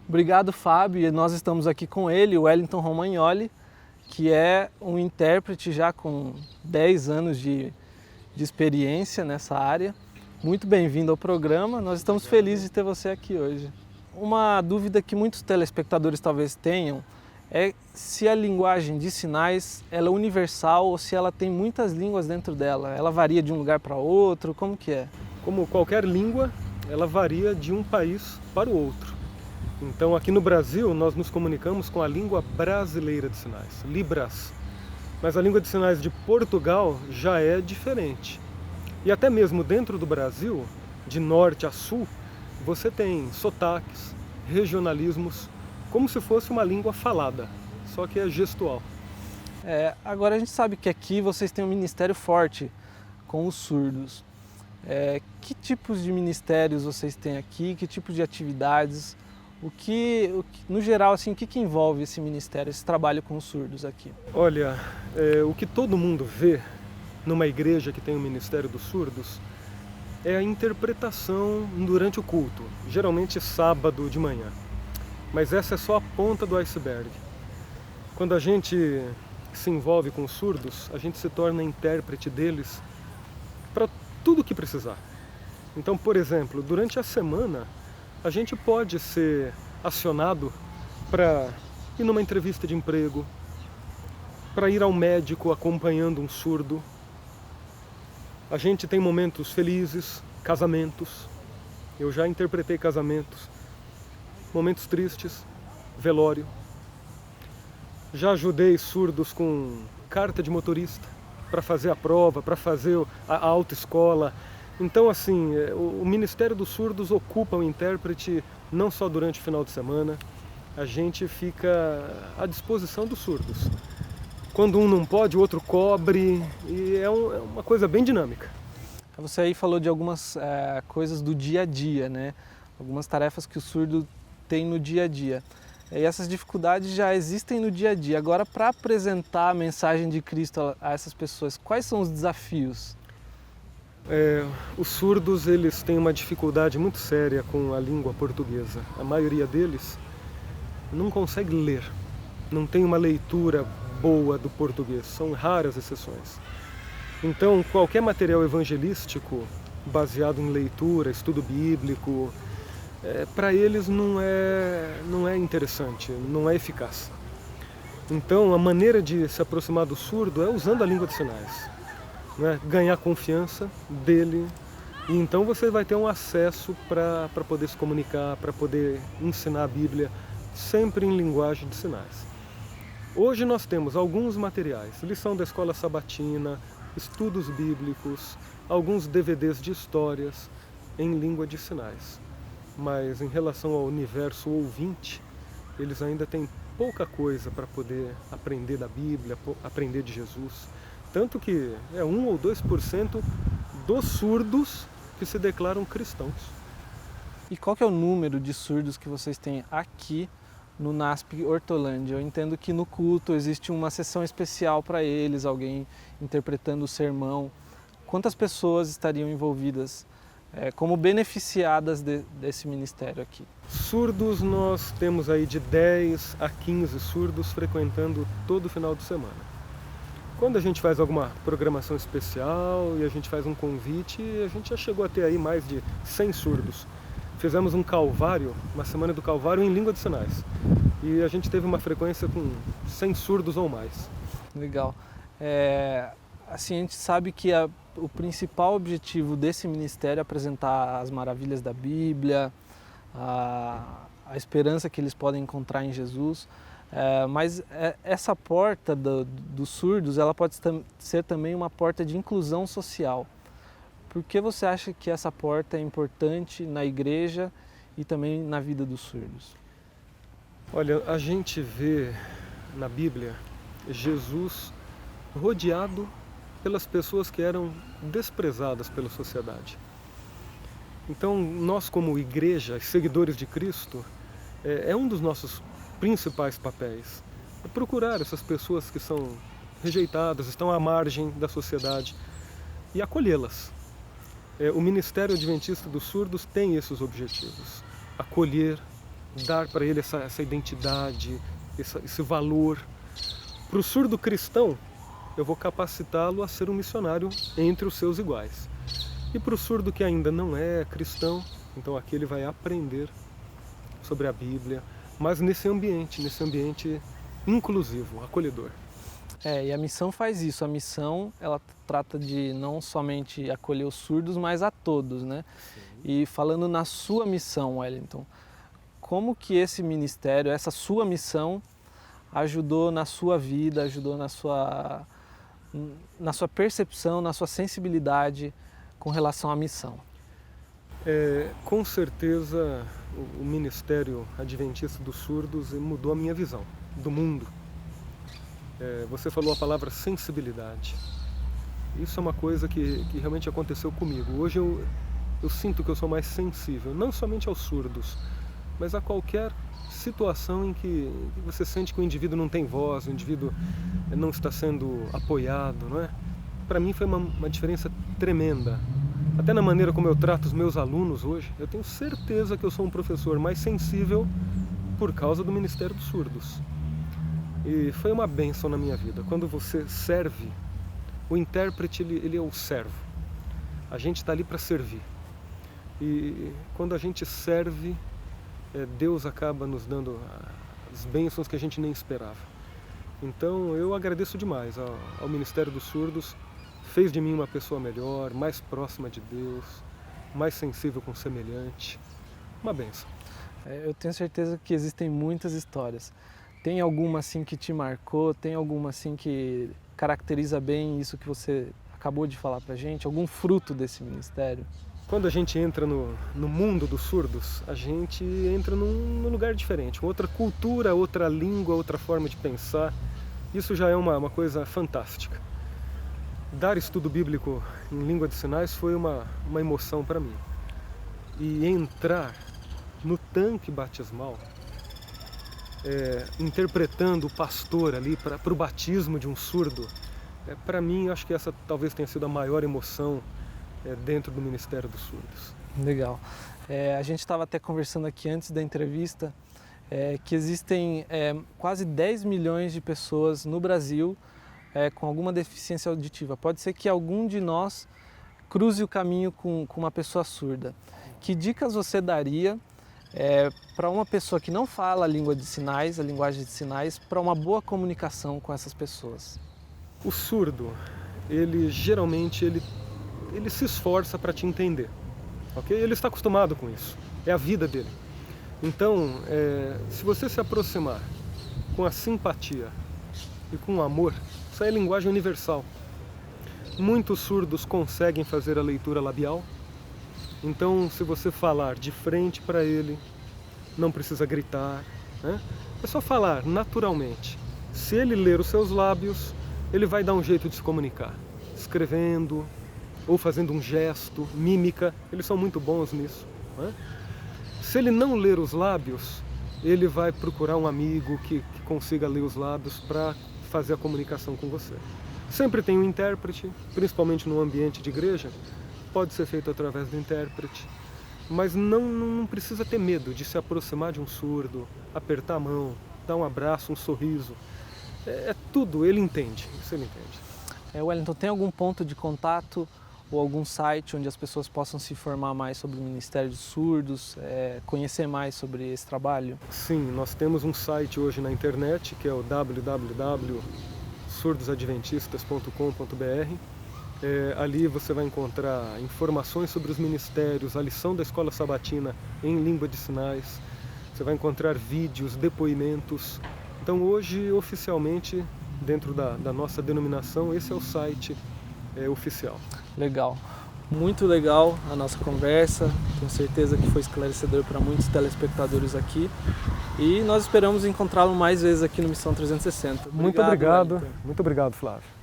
Obrigado, Fábio. E nós estamos aqui com ele, o Wellington Romagnoli, que é um intérprete já com 10 anos de experiência nessa área. Muito bem-vindo ao programa, nós estamos felizes de ter você aqui hoje. Uma dúvida que muitos telespectadores talvez tenham é se a linguagem de sinais ela é universal ou se ela tem muitas línguas dentro dela. Ela varia de um lugar para outro, como que é? Como qualquer língua, ela varia de um país para o outro. Então, aqui no Brasil, nós nos comunicamos com a língua brasileira de sinais, Libras. Mas a língua de sinais de Portugal já é diferente. E até mesmo dentro do Brasil, de norte a sul, você tem sotaques, regionalismos, como se fosse uma língua falada, só que é gestual. Agora a gente sabe que aqui vocês têm um ministério forte com os surdos. Que tipos de ministérios vocês têm aqui? Que tipos de atividades? No geral, assim, o que envolve esse ministério, esse trabalho com os surdos aqui? Olha, o que todo mundo vê numa igreja que tem o Ministério dos Surdos é a interpretação durante o culto, geralmente sábado de manhã. Mas essa é só a ponta do iceberg. Quando a gente se envolve com os surdos, a gente se torna intérprete deles para tudo o que precisar. Então, por exemplo, durante a semana, a gente pode ser acionado para ir numa entrevista de emprego, para ir ao médico acompanhando um surdo. A gente tem momentos felizes, casamentos. Eu já interpretei casamentos, momentos tristes, velório. Já ajudei surdos com carta de motorista para fazer a prova, para fazer a autoescola. Então, assim, o Ministério dos Surdos ocupa o intérprete não só durante o final de semana, a gente fica à disposição dos surdos. Quando um não pode, o outro cobre, e é uma coisa bem dinâmica. Você aí falou de algumas coisas do dia a dia, né? Algumas tarefas que o surdo tem no dia a dia. E essas dificuldades já existem no dia a dia. Agora, para apresentar a mensagem de Cristo a essas pessoas, quais são os desafios? Os surdos, eles têm uma dificuldade muito séria com a língua portuguesa. A maioria deles não consegue ler, não tem uma leitura boa do português, são raras exceções. Então, qualquer material evangelístico baseado em leitura, estudo bíblico, para eles não é interessante, não é eficaz. Então, a maneira de se aproximar do surdo é usando a língua de sinais, né? Ganhar confiança dele, e então você vai ter um acesso para poder se comunicar, para poder ensinar a Bíblia, sempre em linguagem de sinais. Hoje nós temos alguns materiais, lição da escola sabatina, estudos bíblicos, alguns DVDs de histórias em língua de sinais. Mas em relação ao universo ouvinte, eles ainda têm pouca coisa para poder aprender da Bíblia, aprender de Jesus. Tanto que é 1 ou 2% dos surdos que se declaram cristãos. E qual que é o número de surdos que vocês têm aqui no NASP Hortolândia? Eu entendo que no culto existe uma sessão especial para eles, alguém interpretando o sermão. Quantas pessoas estariam envolvidas como beneficiadas desse ministério aqui? Surdos, nós temos aí de 10 a 15 surdos frequentando todo final de semana. Quando a gente faz alguma programação especial e a gente faz um convite, a gente já chegou a ter aí mais de 100 surdos. Fizemos um Calvário, uma semana do Calvário em língua de sinais. E a gente teve uma frequência com 100 surdos ou mais. Legal. Assim, a gente sabe que o principal objetivo desse ministério é apresentar as maravilhas da Bíblia, a esperança que eles podem encontrar em Jesus. Mas essa porta dos surdos, ela pode ser também uma porta de inclusão social. Por que você acha que essa porta é importante na igreja e também na vida dos surdos? Olha, a gente vê na Bíblia Jesus rodeado pelas pessoas que eram desprezadas pela sociedade. Então, nós como igreja, seguidores de Cristo, é um dos nossos principais papéis. É procurar essas pessoas que são rejeitadas, estão à margem da sociedade e acolhê-las. O Ministério Adventista dos Surdos tem esses objetivos: acolher, dar para ele essa identidade, esse valor. Para o surdo cristão, eu vou capacitá-lo a ser um missionário entre os seus iguais. E para o surdo que ainda não é cristão, então aqui ele vai aprender sobre a Bíblia, mas nesse ambiente inclusivo, acolhedor. E a missão faz isso. A missão, ela trata de não somente acolher os surdos, mas a todos, né? Sim. E falando na sua missão, Wellington, como que esse ministério, essa sua missão, ajudou na sua vida, ajudou na sua percepção, na sua sensibilidade com relação à missão? Com certeza o Ministério Adventista dos Surdos mudou a minha visão do mundo. Você falou a palavra sensibilidade. Isso é uma coisa que realmente aconteceu comigo. Hoje eu sinto que eu sou mais sensível, não somente aos surdos, mas a qualquer situação em que você sente que o indivíduo não tem voz, o indivíduo não está sendo apoiado, não é? Para mim foi uma diferença tremenda. Até na maneira como eu trato os meus alunos hoje, eu tenho certeza que eu sou um professor mais sensível por causa do Ministério dos Surdos. E foi uma bênção na minha vida. Quando você serve, o intérprete ele é o servo. A gente está ali para servir. E quando a gente serve, Deus acaba nos dando as bênçãos que a gente nem esperava. Então eu agradeço demais ao Ministério dos Surdos. Fez de mim uma pessoa melhor, mais próxima de Deus, mais sensível com o semelhante. Uma bênção. Eu tenho certeza que existem muitas histórias. Tem alguma assim que te marcou? Tem alguma assim que caracteriza bem isso que você acabou de falar pra gente? Algum fruto desse ministério? Quando a gente entra no mundo dos surdos, a gente entra num lugar diferente, outra cultura, outra língua, outra forma de pensar. Isso já é uma coisa fantástica. Dar estudo bíblico em língua de sinais foi uma emoção para mim. E entrar no tanque batismal, interpretando o pastor ali para o batismo de um surdo, para mim, acho que essa talvez tenha sido a maior emoção dentro do Ministério dos Surdos. Legal. A gente estava até conversando aqui antes da entrevista que existem quase 10 milhões de pessoas no Brasil com alguma deficiência auditiva. Pode ser que algum de nós cruze o caminho com uma pessoa surda. Que dicas você daria para uma pessoa que não fala a língua de sinais, a linguagem de sinais, para uma boa comunicação com essas pessoas? O surdo, ele geralmente se esforça para te entender, ok? Ele está acostumado com isso, é a vida dele. Então, se você se aproximar com a simpatia e com o amor, isso é linguagem universal. Muitos surdos conseguem fazer a leitura labial, então se você falar de frente para ele, não precisa gritar, né? É só falar naturalmente. Se ele ler os seus lábios, ele vai dar um jeito de se comunicar, escrevendo ou fazendo um gesto, mímica, eles são muito bons nisso, né? Se ele não ler os lábios, ele vai procurar um amigo que consiga ler os lábios para fazer a comunicação com você. Sempre tem um intérprete, principalmente no ambiente de igreja, pode ser feito através do intérprete, mas não precisa ter medo de se aproximar de um surdo, apertar a mão, dar um abraço, um sorriso. Tudo, ele entende, isso ele entende. Wellington, tem algum ponto de contato ou algum site onde as pessoas possam se informar mais sobre o Ministério dos Surdos, conhecer mais sobre esse trabalho? Sim, nós temos um site hoje na internet, que é o www.surdosadventistas.com.br. Ali você vai encontrar informações sobre os ministérios, a lição da Escola Sabatina em língua de sinais, você vai encontrar vídeos, depoimentos. Então hoje, oficialmente, dentro da nossa denominação, esse é o site oficial. Legal. Muito legal a nossa conversa, tenho certeza que foi esclarecedor para muitos telespectadores aqui e nós esperamos encontrá-lo mais vezes aqui no Missão 360. Muito obrigado, Flávio.